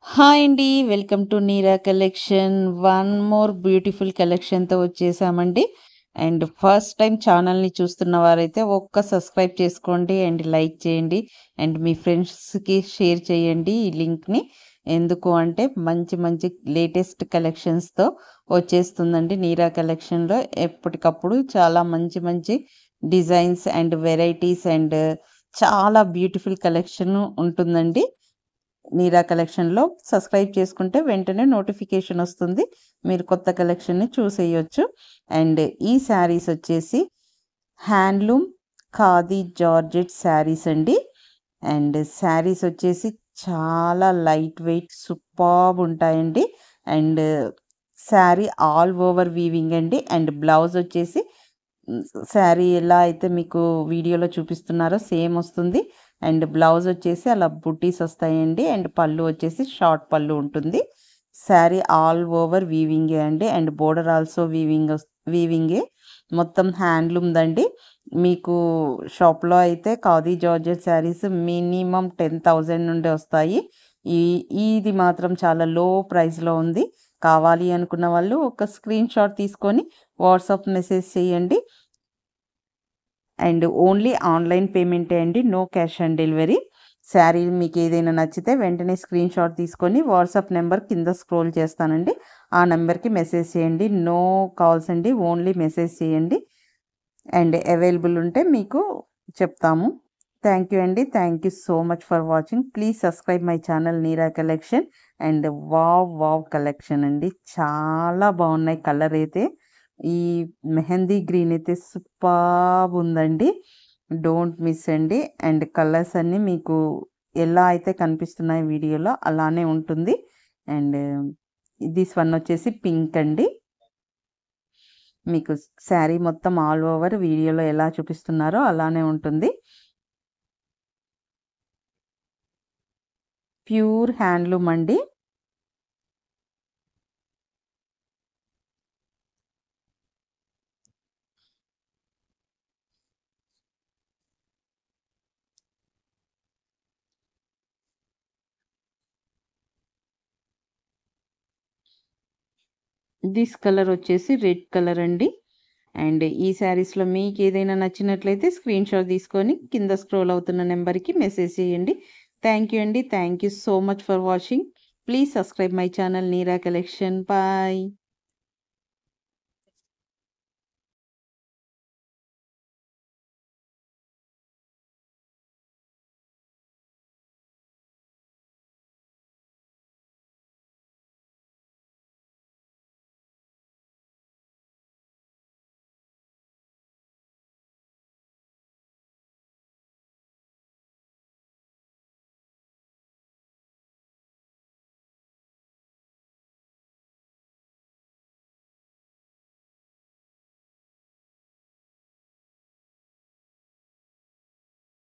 Hi అండి. Welcome to neera collection. One more beautiful కలెక్షన్‌తో వచ్చేసామండి. And first time ఛానల్‌ని చూస్తున్న వారైతే ఒక్క సబ్స్క్రైబ్ చేసుకోండి అండ్ లైక్ చేయండి. అండ్ మీ ఫ్రెండ్స్‌కి షేర్ చేయండి ఈ లింక్‌ని. ఎందుకు అంటే మంచి మంచి లేటెస్ట్ కలెక్షన్స్‌తో వచ్చేస్తుందండి నీరా కలెక్షన్‌లో. ఎప్పటికప్పుడు చాలా మంచి మంచి డిజైన్స్ అండ్ వెరైటీస్ అండ్ చాలా బ్యూటిఫుల్ కలెక్షన్ ఉంటుందండి. నీరా కలెక్షన్‌లో సబ్స్క్రైబ్ చేసుకుంటే వెంటనే నోటిఫికేషన్ వస్తుంది. మీరు కొత్త కలెక్షన్‌ని చూసేయొచ్చు. అండ్ ఈ శారీస్ వచ్చేసి హ్యాండ్లూమ్ ఖాదీ జార్జెట్ శారీస్ అండి. అండ్ శారీస్ వచ్చేసి చాలా లైట్ వెయిట్ సూపర్బ్ ఉంటాయండి. And sari all over weaving అండి. అండ్ బ్లౌజ్ వచ్చేసి శారీ ఎలా అయితే మీకు వీడియోలో చూపిస్తున్నారో సేమ్ వస్తుంది. అండ్ బ్లౌజ్ వచ్చేసి అలా బుట్టీస్ వస్తాయండి. అండ్ పళ్ళు వచ్చేసి షార్ట్ పళ్ళు ఉంటుంది. శారీ ఆల్ ఓవర్ వీవింగే అండి. అండ్ బోర్డర్ ఆల్సో వీవింగే. మొత్తం హ్యాండ్లూమ్‌దండి. మీకు షాప్‌లో అయితే ఖాదీ జార్జెట్ శారీస్ మినిమమ్ 10,000 నుండి వస్తాయి. ఈ ఇది మాత్రం చాలా లో ప్రైస్‌లో ఉంది. కావాలి అనుకున్న వాళ్ళు ఒక స్క్రీన్ షాట్ తీసుకొని వాట్సాప్ మెసేజ్ చేయండి. అండ్ ఓన్లీ ఆన్‌లైన్ పేమెంటే అండి. No cash on delivery. Sari మీకేదైనా నచ్చితే వెంటనే స్క్రీన్ షాట్ తీసుకొని వాట్సాప్ నెంబర్ కింద స్క్రోల్ చేస్తానండి. ఆ నెంబర్‌కి మెసేజ్ చేయండి. నో కాల్స్ అండి. ఓన్లీ మెసేజ్ చేయండి. అండ్ అవైలబుల్ ఉంటే మీకు చెప్తాము. థ్యాంక్ యూ అండి. Thank you so much for watching. Please subscribe my channel Neera collection. And wow! Wow! Collection అండి. చాలా బాగున్నాయి కలర్ అయితే. ఈ మెహందీ గ్రీన్ అయితే సూపర్బ్ ఉందండి. డోంట్ మిస్ అండి. అండ్ కలర్స్ అన్నీ మీకు ఎలా అయితే కనిపిస్తున్నాయి వీడియోలో అలానే ఉంటుంది. అండ్ దిస్ వన్ వచ్చేసి పింక్ అండి. మీకు శారీ మొత్తం ఆల్ ఓవర్ వీడియోలో ఎలా చూపిస్తున్నారో అలానే ఉంటుంది. ప్యూర్ హ్యాండ్లూమ్ అండి. దిస్ కలర్ వచ్చేసి రెడ్ కలర్ అండి. అండ్ ఈ శారీస్‌లో మీకేదైనా నచ్చినట్లయితే స్క్రీన్ షాట్ తీసుకొని కింద స్క్రోల్ అవుతున్న నెంబర్‌కి మెసేజ్ చేయండి. థ్యాంక్ యూ అండి. Thank you so much for watching. Please subscribe my channel Neera collection. Bye.